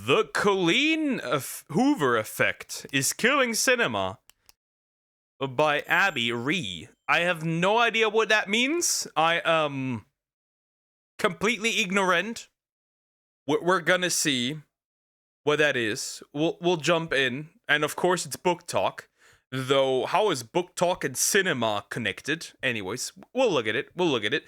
The Colleen Hoover Effect is Killing Cinema by Abbie Ree. I have no idea what that means. I am completely ignorant. We're gonna see what that is. We'll jump in, and of course it's book talk. Though, how is book talk and cinema connected? Anyways, we'll look at it. Probably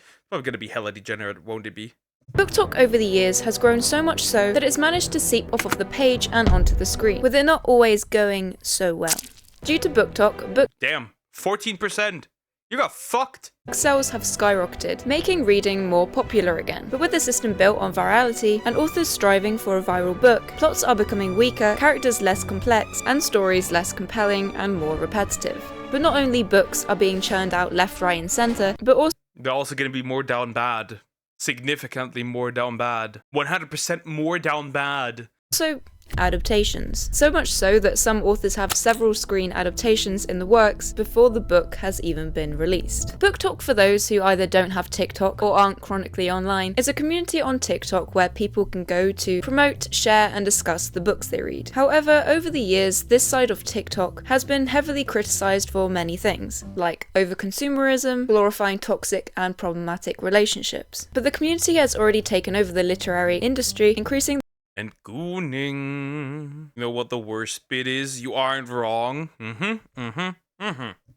gonna be hella degenerate, won't it be? Book talk over the years has grown so much so that it's managed to seep off of the page and onto the screen, with it not always going so well. Due to book talk, book Damn, 14%. You got fucked. sales have skyrocketed, making reading more popular again. But with the system built on virality and authors striving for a viral book, plots are becoming weaker, characters less complex, and stories less compelling and more repetitive. But not only books are being churned out left, right, and centre, but also They're also gonna be more down bad. Significantly more down bad. 100% more down bad. adaptations. So much so that some authors have several screen adaptations in the works before the book has even been released. Book Talk, for those who either don't have TikTok or aren't chronically online, is a community on TikTok where people can go to promote, share, and discuss the books they read. However, over the years, this side of TikTok has been heavily criticised for many things, like overconsumerism, glorifying toxic and problematic relationships. But the community has already taken over the literary industry, increasing And gooning. You know what the worst bit is? You aren't wrong.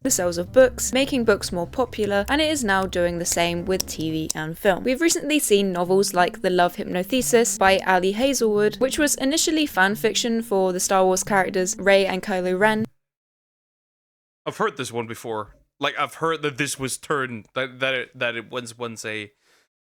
the sales of books, making books more popular, and it is now doing the same with TV and film. We've recently seen novels like The Love Hypnothesis by Ali Hazelwood, which was initially fanfiction for the Star Wars characters Rey and Kylo Ren. I've heard this one before. Like, I've heard that this was turned, that it was once a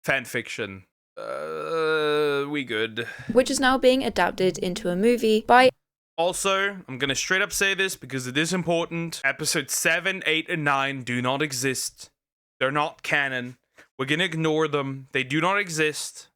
fan fiction. We good. Which is now being adapted into a movie by Also, I'm gonna straight up say this because it is important. Episodes 7, 8, and 9 do not exist. They're not canon. We're gonna ignore them. They do not exist.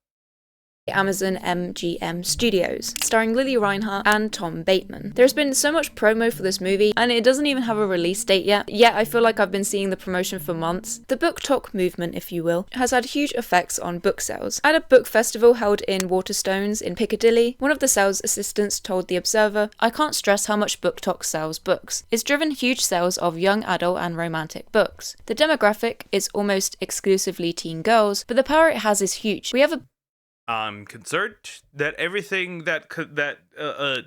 Amazon MGM Studios, starring Lily Reinhart and Tom Bateman. There's been so much promo for this movie, and it doesn't even have a release date yet. Yet I feel like I've been seeing the promotion for months. The book talk movement, if you will, has had huge effects on book sales. At a book festival held in Waterstones in Piccadilly, one of the sales assistants told The Observer, "I can't stress how much book talk sells books. It's driven huge sales of young adult and romantic books. The demographic is almost exclusively teen girls, but the power it has is huge. We have a I'm concerned that everything that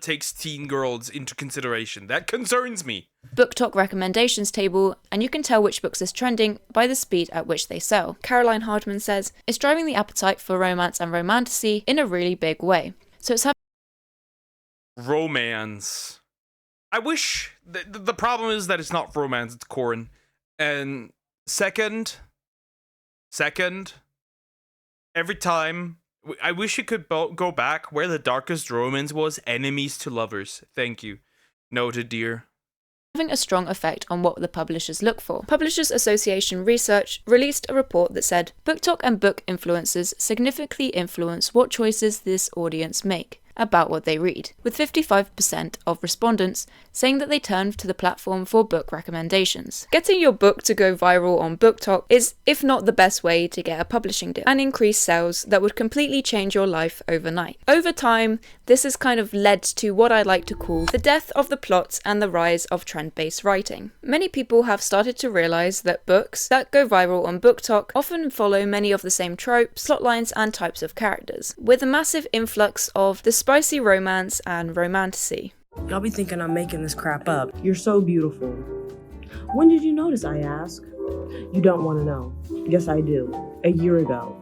takes teen girls into consideration. That concerns me. book talk recommendations table, and you can tell which books is trending by the speed at which they sell." Caroline Hardman says, "It's driving the appetite for romance and romantasy in a really big way. So it's Romance. I wish... The problem is that it's not romance, it's Corin. And second, every time... I wish you could go back where the darkest romance was enemies to lovers. Thank you. Noted, dear. having a strong effect on what the publishers look for. Publishers Association Research released a report that said, "Book talk and book influencers significantly influence what choices this audience make about what they read, with 55% of respondents saying that they turn to the platform for book recommendations." Getting your book to go viral on Book Talk is, if not the best way to get a publishing deal, and increase sales that would completely change your life overnight. Over time, this has kind of led to what I like to call the death of the plot and the rise of trend-based writing. Many people have started to realise that books that go viral on Book Talk often follow many of the same tropes, plotlines, and types of characters, with a massive influx of the spicy romance and romantasy. Y'all be thinking I'm making this crap up. You're so beautiful. When did you notice, I ask? You don't want to know. Yes, I do. A year ago.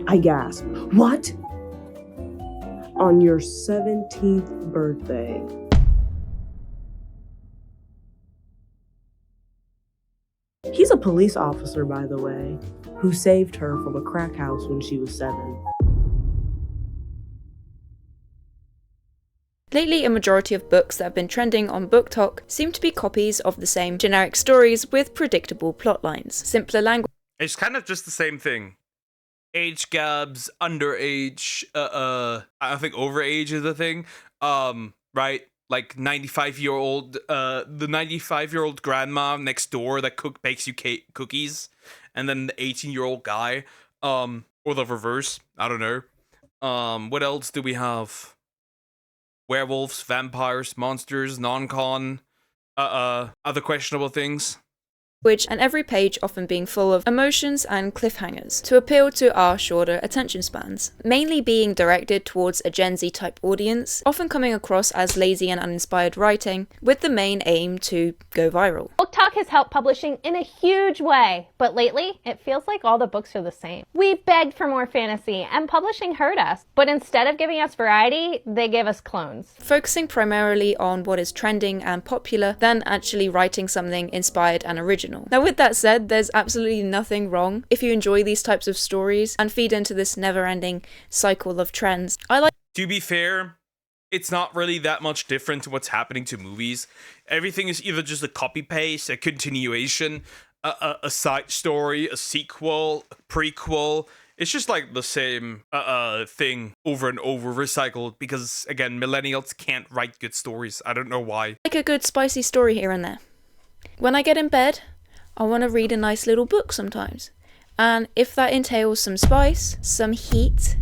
I gasp. What? On your 17th birthday. He's a police officer, by the way, who saved her from a crack house when she was 7. Lately, a majority of books that have been trending on Book Talk seem to be copies of the same generic stories with predictable plotlines, simpler language. It's kind of just the same thing. Age gaps, underage, I think overage is a thing. Right? Like 95-year-old, the 95-year-old grandma next door that bakes you cookies, and then the 18-year-old guy, or the reverse. I don't know. What else do we have? werewolves, vampires, monsters, non-con, other questionable things. And every page often being full of emotions and cliffhangers to appeal to our shorter attention spans, mainly being directed towards a Gen Z type audience, often coming across as lazy and uninspired writing, with the main aim to go viral. BookTok has helped publishing in a huge way, but lately it feels like all the books are the same. We begged for more fantasy and publishing heard us, but instead of giving us variety, they gave us clones. Focusing primarily on what is trending and popular than actually writing something inspired and original. Now with that said, there's absolutely nothing wrong if you enjoy these types of stories and feed into this never-ending cycle of trends. To be fair, it's not really that much different to what's happening to movies. Everything is either just a copy-paste, a continuation, a side story, a sequel, a prequel. It's just like the same thing over and over, recycled, because again, millennials can't write good stories. I don't know why. Like a good spicy story here and there. When I get in bed, I want to read a nice little book sometimes. And if that entails some spice, some heat,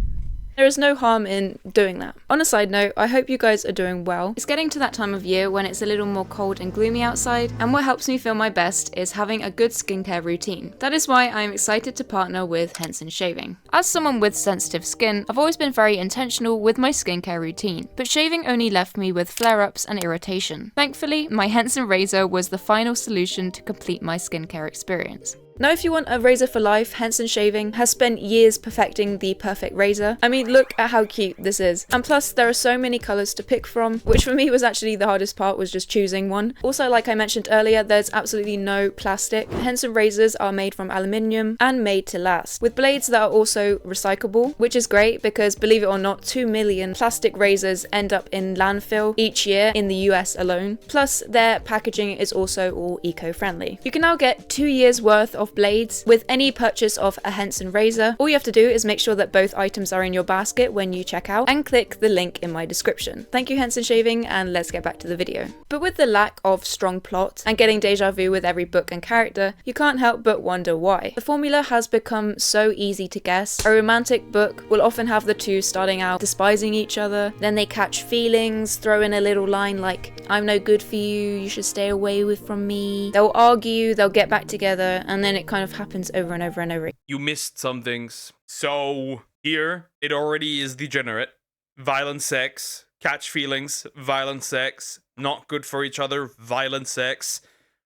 there is no harm in doing that. On a side note, I hope you guys are doing well. It's getting to that time of year when it's a little more cold and gloomy outside, and what helps me feel my best is having a good skincare routine. That is why I'm excited to partner with Henson Shaving. As someone with sensitive skin, I've always been very intentional with my skincare routine, but shaving only left me with flare-ups and irritation. Thankfully, my Henson razor was the final solution to complete my skincare experience. Now if you want a razor for life, Henson Shaving has spent years perfecting the perfect razor. I mean, look at how cute this is. And plus, there are so many colours to pick from, which for me was actually the hardest part, was just choosing one. Also, like I mentioned earlier, there's absolutely no plastic. Henson razors are made from aluminium and made to last, with blades that are also recyclable, which is great because, believe it or not, 2 million plastic razors end up in landfill each year in the US alone. Plus, their packaging is also all eco-friendly. You can now get 2 years worth of blades with any purchase of a Henson razor. All you have to do is make sure that both items are in your basket when you check out and click the link in my description. Thank you, Henson Shaving, and let's get back to the video. But with the lack of strong plot and getting deja vu with every book and character, you can't help but wonder why. The formula has become so easy to guess. A romantic book will often have the two starting out despising each other, then they catch feelings, throw in a little line like, "I'm no good for you, you should stay away from me." They'll argue, they'll get back together, and then it kind of happens over and over and over. You missed some things. So here, it already is degenerate. Violent sex, catch feelings, violent sex, not good for each other, violent sex,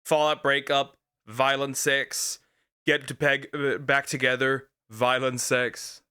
fallout breakup, violent sex, get to back together, violent sex.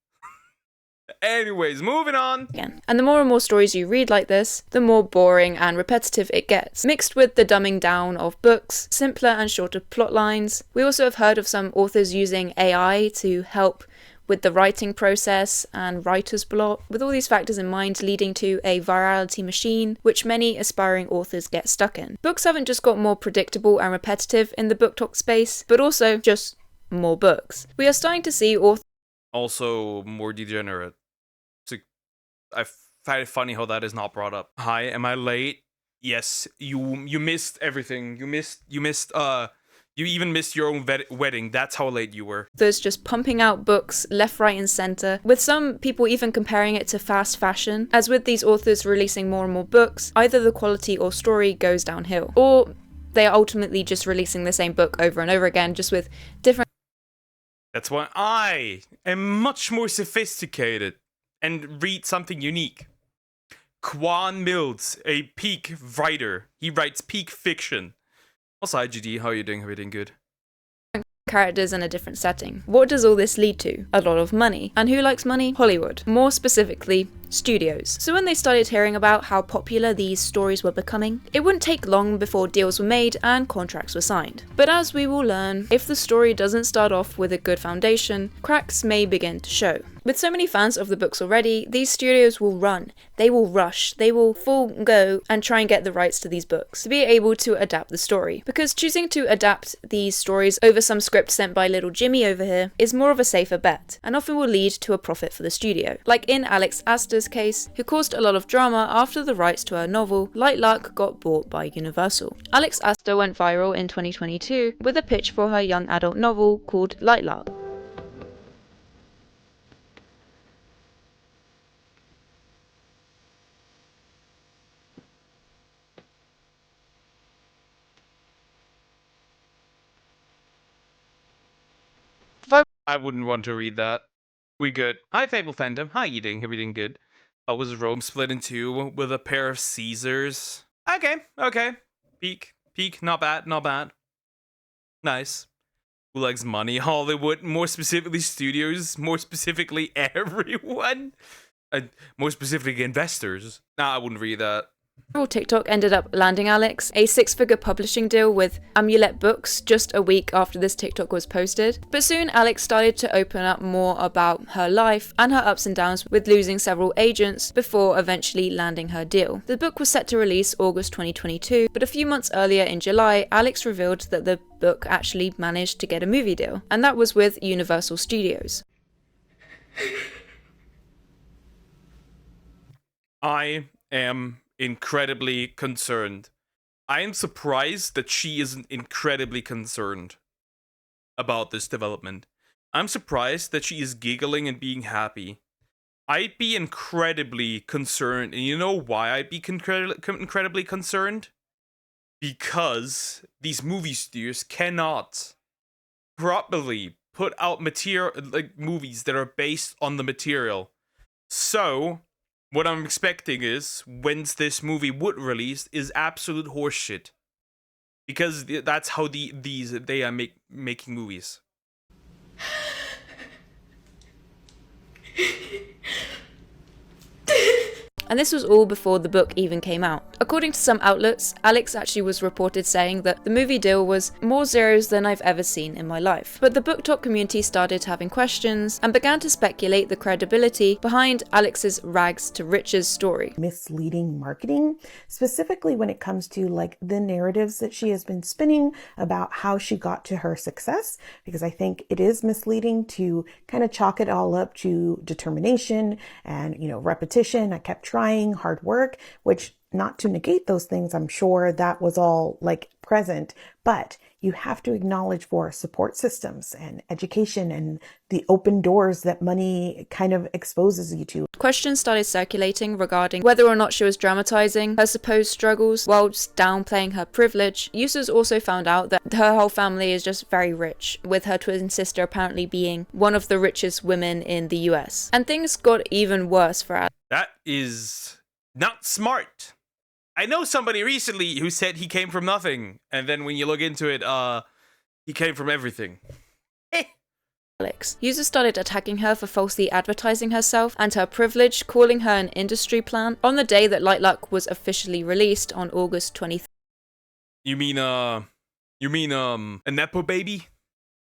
Anyways, moving on. Again. And the more and more stories you read like this, the more boring and repetitive it gets, mixed with the dumbing down of books, simpler and shorter plot lines. We also have heard of some authors using AI to help with the writing process and writer's block, with all these factors in mind leading to a virality machine, which many aspiring authors get stuck in. Books haven't just got more predictable and repetitive in the book talk space, but also just more books. We are starting to see authors also more degenerate. So I find it funny how that is not brought up. Hi, am I late? Yes, you missed everything. You even missed your own wedding. That's how late you were. There's just pumping out books left, right, and center, with some people even comparing it to fast fashion. As with these authors releasing more and more books, either the quality or story goes downhill, or they are ultimately just releasing the same book over and over again, just with different. That's why I am much more sophisticated and read something unique. Quan Mills, a peak writer. He writes peak fiction. Also, IGD, how are you doing? How are you doing? Good. Characters in a different setting. What does all this lead to? A lot of money. And who likes money? Hollywood. More specifically, studios. So when they started hearing about how popular these stories were becoming, it wouldn't take long before deals were made and contracts were signed. But as we will learn, if the story doesn't start off with a good foundation, cracks may begin to show. With so many fans of the books already, these studios will run, they will rush, they will full go and try and get the rights to these books to be able to adapt the story. Because choosing to adapt these stories over some script sent by little Jimmy over here is more of a safer bet, and often will lead to a profit for the studio. Like in Alex Astor's case, who caused a lot of drama after the rights to her novel, Light Lark, got bought by Universal. Alex Astor went viral in 2022 with a pitch for her young adult novel called Light Lark. I wouldn't want to read that. We good. Hi, Fable Phantom. How you doing? Everything good? Was Rome split in two with a pair of Caesars? Okay. Peak. Not bad. Nice. Who likes money? Hollywood, more specifically studios, more specifically everyone. More specifically investors. Nah, I wouldn't read that. TikTok ended up landing Alex a 6-figure publishing deal with Amulet Books just a week after this TikTok was posted. But soon Alex started to open up more about her life and her ups and downs with losing several agents before eventually landing her deal. The book was set to release August 2022, but a few months earlier in July, Alex revealed that the book actually managed to get a movie deal, and that was with Universal Studios. I am incredibly concerned. I am surprised that she isn't incredibly concerned about this development. I'm surprised that she is giggling and being happy. I'd be incredibly concerned, and you know why I'd be incredibly concerned? Because these movie studios cannot properly put out material, like movies that are based on the material. So what I'm expecting is, when's this movie would release, is absolute horseshit. Because that's how they are making movies. And this was all before the book even came out. According to some outlets, Alex actually was reported saying that the movie deal was more zeros than I've ever seen in my life. But the BookTok community started having questions and began to speculate the credibility behind Alex's rags to riches story. Misleading marketing, specifically when it comes to like the narratives that she has been spinning about how she got to her success, because I think it is misleading to kind of chalk it all up to determination and, repetition. I kept trying, hard work, which, not to negate those things, I'm sure that was all like present, but you have to acknowledge for support systems and education and the open doors that money kind of exposes you to. Questions started circulating regarding whether or not she was dramatizing her supposed struggles whilst downplaying her privilege. Users also found out that her whole family is just very rich, with her twin sister apparently being one of the richest women in the US. And things got even worse for Alex. That is not smart. I know somebody recently who said he came from nothing, and then when you look into it, he came from everything. Alex. Users started attacking her for falsely advertising herself and her privilege, calling her an industry plant on the day that Light Luck was officially released on August 23rd. You mean a Nepo baby?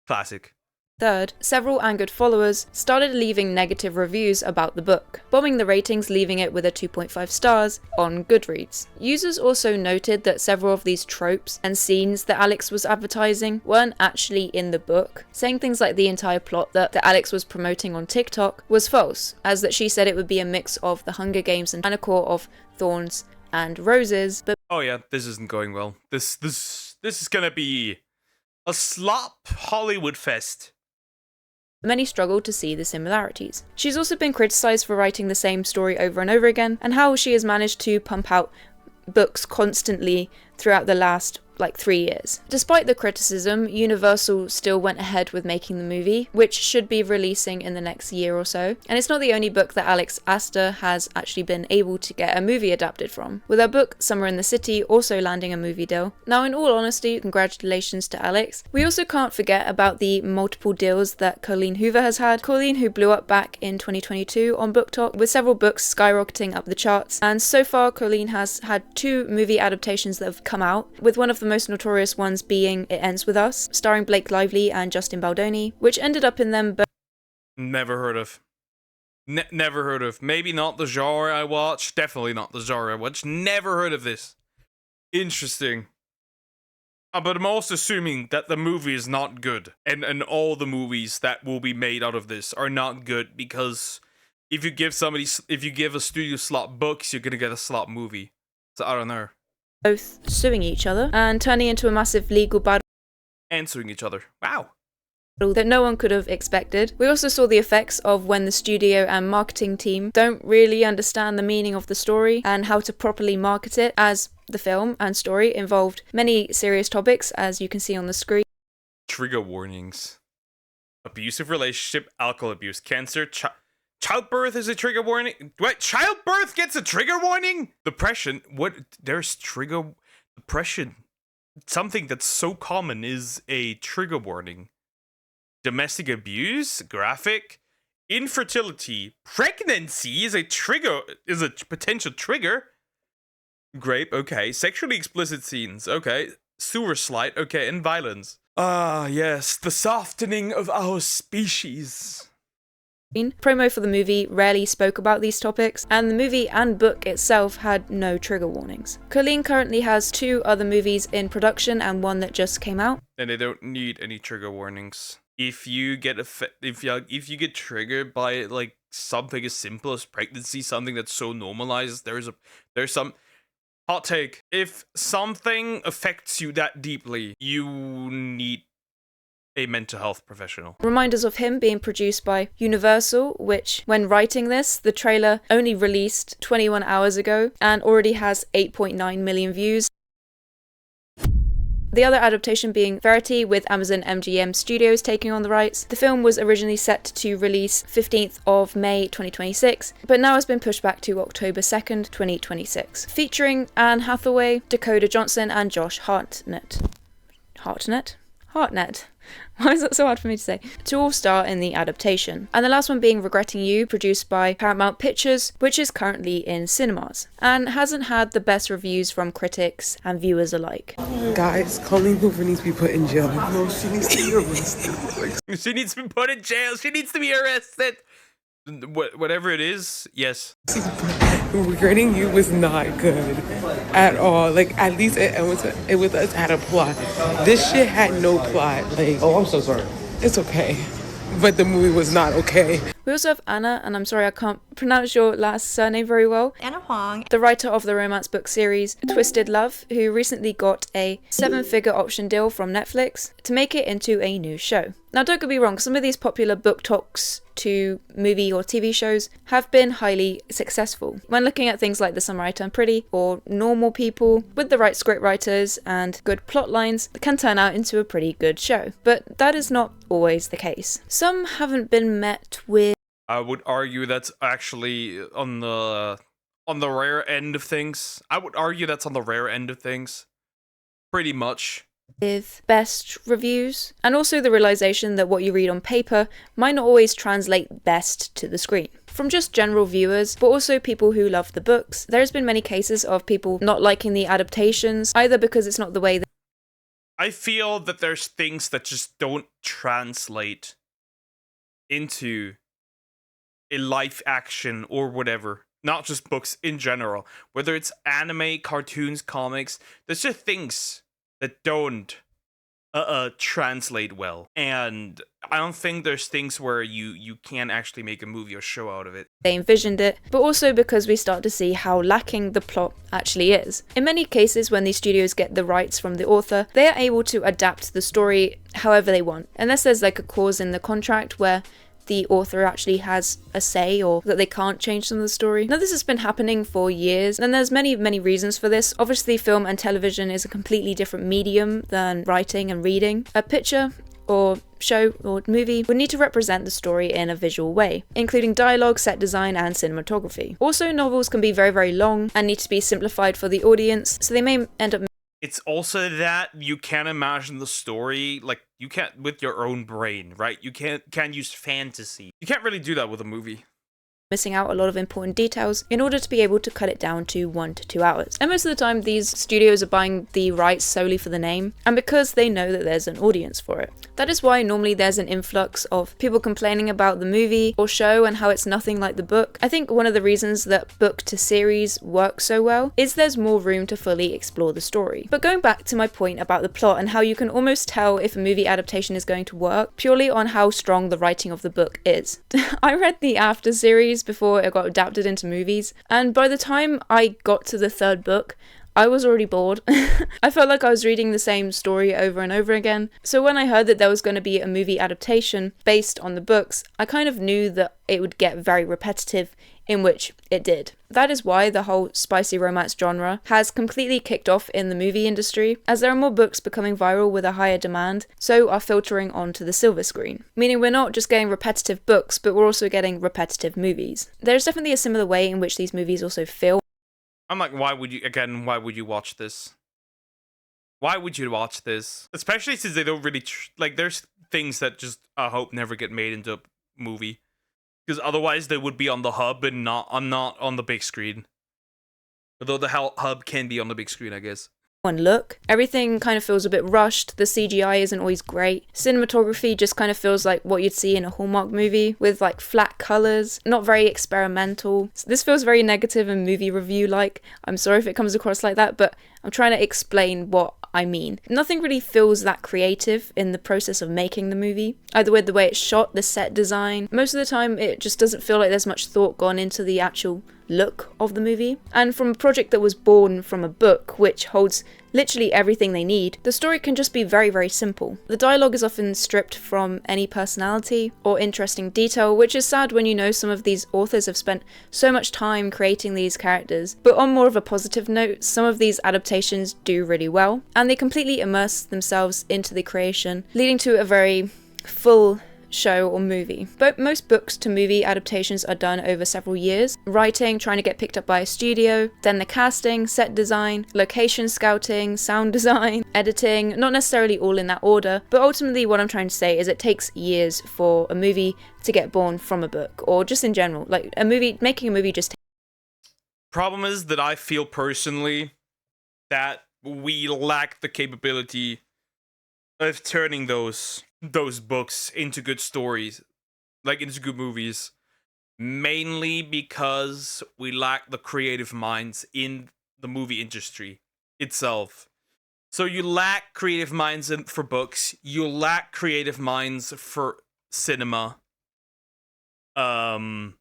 Classic. Third, several angered followers started leaving negative reviews about the book, bombing the ratings, leaving it with a 2.5 stars on Goodreads. Users also noted that several of these tropes and scenes that Alex was advertising weren't actually in the book, saying things like the entire plot that Alex was promoting on TikTok was false, as that she said it would be a mix of the Hunger Games and a core of Thorns and Roses, but oh yeah, this isn't going well. This is gonna be a slop Hollywood fest. many struggled to see the similarities. She's also been criticised for writing the same story over and over again, and how she has managed to pump out books constantly throughout the last 3 years. Despite the criticism, Universal still went ahead with making the movie, which should be releasing in the next year or so. And it's not the only book that Alex Astor has actually been able to get a movie adapted from, with her book Summer in the City also landing a movie deal. Now, in all honesty, congratulations to Alex. We also can't forget about the multiple deals that Colleen Hoover has had. Colleen, who blew up back in 2022 on BookTok, with several books skyrocketing up the charts. And so far, Colleen has had 2 movie adaptations that have come out, with one of the most notorious ones being It Ends With Us, starring Blake Lively and Justin Baldoni, which ended up in them both. Never heard of. Never heard of. Maybe not the genre I watch. Definitely not the genre I watch. Never heard of this. Interesting. But I'm also assuming that the movie is not good. And all the movies that will be made out of this are not good, because if you give a studio slot books, you're gonna get a slot movie. So I don't know. Both suing each other and turning into a massive legal battle. Answering each other. Wow. That no one could have expected. We also saw the effects of when the studio and marketing team don't really understand the meaning of the story and how to properly market it, as the film and story involved many serious topics, as you can see on the screen. Trigger warnings. abusive relationship, alcohol abuse, cancer, childbirth is a trigger warning. What? Childbirth gets a trigger warning? Depression? What? There's trigger... Depression. Something that's so common is a trigger warning. Domestic abuse, graphic. Infertility, pregnancy is a potential trigger. Grape, okay. Sexually explicit scenes, okay. Sewer slide, okay. And violence. Ah, yes, the softening of our species. Promo for the movie rarely spoke about these topics, and the movie and book itself had no trigger warnings. Colleen currently has 2 other movies in production and one that just came out. And they don't need any trigger warnings. If you get if you get triggered by like something as simple as pregnancy, something that's so normalized, there's some hot take. If something affects you that deeply, you need a mental health professional. Reminders of him being produced by Universal, which, when writing this, the trailer only released 21 hours ago and already has 8.9 million views. The other adaptation being Verity, with Amazon MGM Studios taking on the rights. The film was originally set to release 15th of May 2026, but now has been pushed back to October 2nd, 2026. Featuring Anne Hathaway, Dakota Johnson and Josh Hartnett. Why is that so hard for me to say? To all star in the adaptation. And the last one being Regretting You, produced by Paramount Pictures, which is currently in cinemas, and hasn't had the best reviews from critics and viewers alike. Guys, Colleen Hoover needs to be put in jail. No, she needs to be arrested. She needs to be put in jail. She needs to be arrested. Whatever it is, yes. Regretting You was not good at all. Like, at least it had a plot. This shit had no plot. Like, oh, I'm so sorry. It's okay, but the movie was not okay. We also have Anna, and I'm sorry I can't pronounce your last surname very well. Anna Huang. The writer of the romance book series Twisted Love, who recently got a 7-figure option deal from Netflix to make it into a new show. Now, don't get me wrong, some of these popular book talks to movie or TV shows have been highly successful. When looking at things like The Summer I Turned Pretty or Normal People, with the right script writers and good plot lines, it can turn out into a pretty good show. But that is not always the case. Some haven't been met with... I would argue that's actually on the rare end of things. Pretty much. With best reviews, and also the realization that what you read on paper might not always translate best to the screen. From just general viewers, but also people who love the books, there's been many cases of people not liking the adaptations, either because it's not the way that... I feel that there's things that just don't translate into a live action or whatever. Not just books in general. Whether it's anime, cartoons, comics, there's just things that don't translate well. And I don't think there's things where you can actually make a movie or show out of it. They envisioned it, but also because we start to see how lacking the plot actually is. In many cases, when these studios get the rights from the author, they are able to adapt the story however they want, unless there's like a clause in the contract where the author actually has a say or that they can't change some of the story. Now, this has been happening for years, and there's many reasons for this. Obviously, film and television is a completely different medium than writing and reading. A picture or show or movie would need to represent the story in a visual way, including dialogue, set design, and cinematography. Also, novels can be very long and need to be simplified for the audience, so they may end up... It's also that you can't imagine the story, like, you can't with your own brain, right? You can't use fantasy. You can't really do that with a movie. Missing out a lot of important details in order to be able to cut it down to 1 to 2 hours. And most of the time, these studios are buying the rights solely for the name, and because they know that there's an audience for it. That is why normally there's an influx of people complaining about the movie or show and how it's nothing like the book. I think one of the reasons that book to series works so well is there's more room to fully explore the story. But going back to my point about the plot and how you can almost tell if a movie adaptation is going to work purely on how strong the writing of the book is. I read the After series before it got adapted into movies, and by the time I got to the 3rd book, I was already bored. I felt like I was reading the same story over and over again. So when I heard that there was going to be a movie adaptation based on the books, I kind of knew that it would get very repetitive in which it did. That is why the whole spicy romance genre has completely kicked off in the movie industry, as there are more books becoming viral with a higher demand, so are filtering onto the silver screen. Meaning we're not just getting repetitive books, but we're also getting repetitive movies. There's definitely a similar way in which these movies also feel. I'm like, why would you watch this? Why would you watch this? Especially since they don't really, there's things that just, I hope, never get made into a movie. Because otherwise they would be on the hub and not on the big screen. Although the hub can be on the big screen, I guess. One look. Everything kind of feels a bit rushed, the CGI isn't always great. Cinematography just kind of feels like what you'd see in a Hallmark movie, with like flat colours, not very experimental. This feels very negative and movie review-like. I'm sorry if it comes across like that, but I'm trying to explain what I mean. Nothing really feels that creative in the process of making the movie. Either with the way it's shot, the set design. Most of the time it just doesn't feel like there's much thought gone into the actual look of the movie. And from a project that was born from a book, which holds literally everything they need, the story can just be very, very simple. The dialogue is often stripped from any personality or interesting detail, which is sad when you know some of these authors have spent so much time creating these characters. But on more of a positive note, some of these adaptations do really well, and they completely immerse themselves into the creation, leading to a very full show or movie. But most books to movie adaptations are done over several years. Writing, trying to get picked up by a studio, then the casting, set design, location scouting, sound design, editing, not necessarily all in that order, but ultimately what I'm trying to say is it takes years for a movie to get born from a book, or just in general, like making a movie just takes. Problem is that I feel personally that we lack the capability of turning those books into good stories, like into good movies, mainly because we lack the creative minds in the movie industry itself. So you lack creative minds for books, you lack creative minds for cinema. You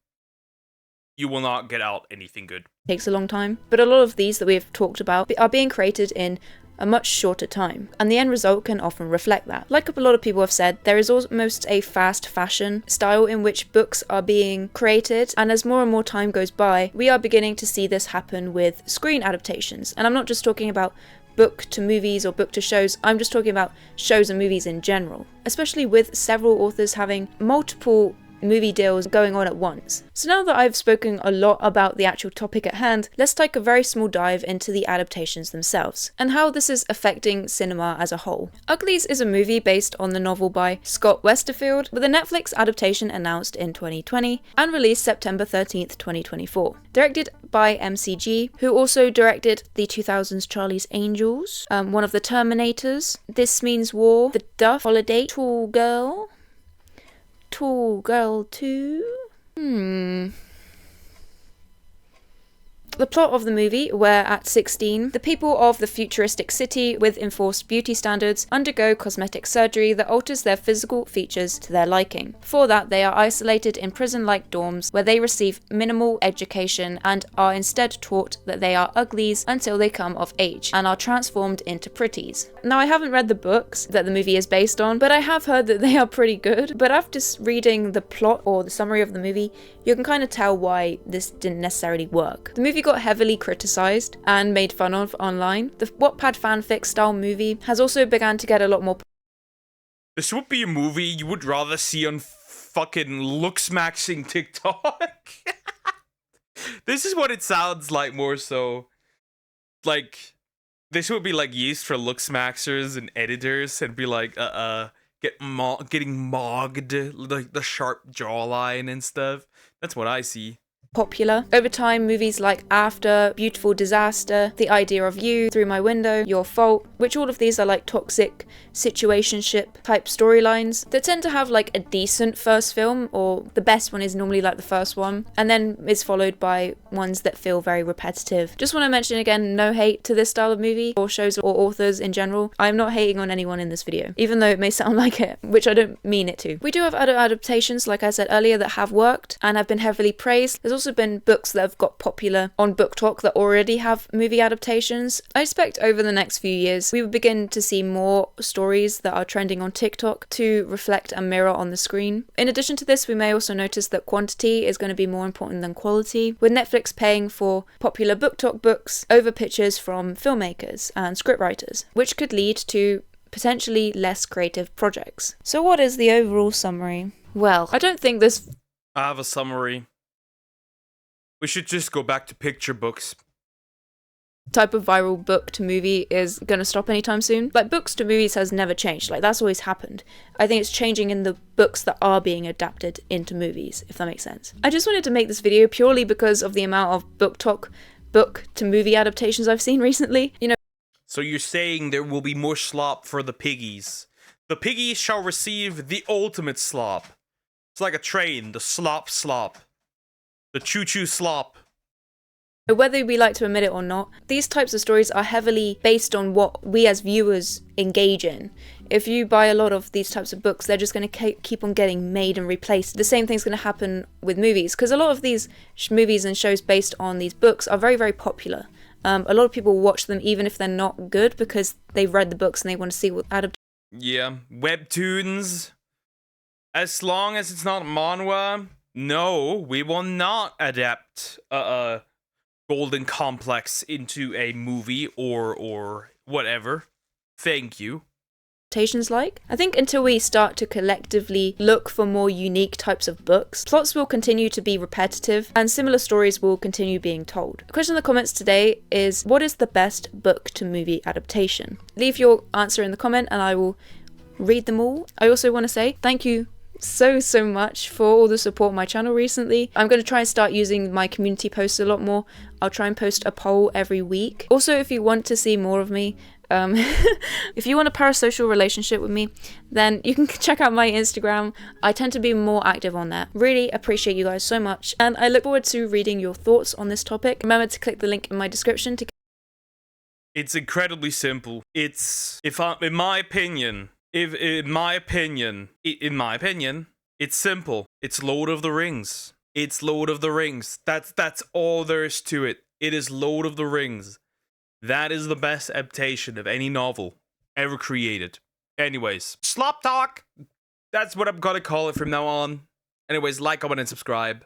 will not get out anything good. Takes a long time, but a lot of these that we've talked about are being created in a much shorter time, and the end result can often reflect that. Like a lot of people have said, there is almost a fast fashion style in which books are being created, and as more and more time goes by, we are beginning to see this happen with screen adaptations. And I'm not just talking about book to movies or book to shows, I'm just talking about shows and movies in general, especially with several authors having multiple movie deals going on at once. So now that I've spoken a lot about the actual topic at hand, let's take a very small dive into the adaptations themselves, and how this is affecting cinema as a whole. Uglies is a movie based on the novel by Scott Westerfield, with a Netflix adaptation announced in 2020 and released September 13th, 2024. Directed by MCG, who also directed the 2000s Charlie's Angels, one of the Terminators, This Means War, The Duff, Holiday, Tall Girl 2. The plot of the movie, where at 16, the people of the futuristic city with enforced beauty standards undergo cosmetic surgery that alters their physical features to their liking. For that, they are isolated in prison-like dorms where they receive minimal education and are instead taught that they are uglies until they come of age and are transformed into pretties. Now, I haven't read the books that the movie is based on, but I have heard that they are pretty good. But after reading the plot or the summary of the movie, you can kind of tell why this didn't necessarily work. The movie got heavily criticised and made fun of online. The Wattpad fanfic style movie has also begun to get a lot more. This would be a movie you would rather see on fucking looksmaxing TikTok. This is what it sounds like more so. Like, this would be like used for looksmaxers and editors and be like, getting mogged, like the sharp jawline and stuff. That's what I see. Popular. Over time, movies like After, Beautiful Disaster, The Idea of You, Through My Window, Your Fault, which all of these are like toxic situationship type storylines that tend to have like a decent first film, or the best one is normally like the first one, and then is followed by ones that feel very repetitive. Just want to mention again, no hate to this style of movie or shows or authors in general. I'm not hating on anyone in this video, even though it may sound like it, which I don't mean it to. We do have other adaptations, like I said earlier, that have worked and have been heavily praised. There's also also been books that have got popular on Book Talk that already have movie adaptations. I expect over the next few years, we will begin to see more stories that are trending on TikTok to reflect and mirror on the screen. In addition to this, we may also notice that quantity is going to be more important than quality, with Netflix paying for popular Book Talk books over pitches from filmmakers and scriptwriters, which could lead to potentially less creative projects. So what is the overall summary? Well, I don't think this... I have a summary. We should just go back to picture books. Type of viral book to movie is going to stop anytime soon. Like, books to movies has never changed. Like, that's always happened. I think it's changing in the books that are being adapted into movies, if that makes sense. I just wanted to make this video purely because of the amount of Book Talk book to movie adaptations I've seen recently. You know, so you're saying there will be more slop for the piggies. The piggies shall receive the ultimate slop. It's like a train, the slop. The choo-choo slop. whether we like to admit it or not, these types of stories are heavily based on what we as viewers engage in. If you buy a lot of these types of books, they're just going to keep on getting made and replaced. The same thing's going to happen with movies, because a lot of these movies and shows based on these books are very, very popular. A lot of people watch them even if they're not good because they've read the books and they want to see what adaptations. Yeah, webtoons. As long as it's not manhwa, no, we will not adapt Golden Complex into a movie or whatever. Thank you. Like. I think until we start to collectively look for more unique types of books, plots will continue to be repetitive and similar stories will continue being told. The question in the comments today is, what is the best book to movie adaptation? Leave your answer in the comment and I will read them all. I also want to say thank you so much for all the support on my channel recently. I'm going to try and start using my community posts a lot more. I'll try and post a poll every week. Also, if you want to see more of me, if you want a parasocial relationship with me, then you can check out my Instagram. I tend to be more active on there. Really appreciate you guys so much, and I look forward to reading your thoughts on this topic. Remember to click the link in my description to... It's incredibly simple. It's, in my opinion, it's simple. It's Lord of the Rings. It's Lord of the Rings. That's all there is to it. It is Lord of the Rings. That is the best adaptation of any novel ever created. Anyways, slop talk. That's what I'm gonna call it from now on. Anyways, like, comment, and subscribe.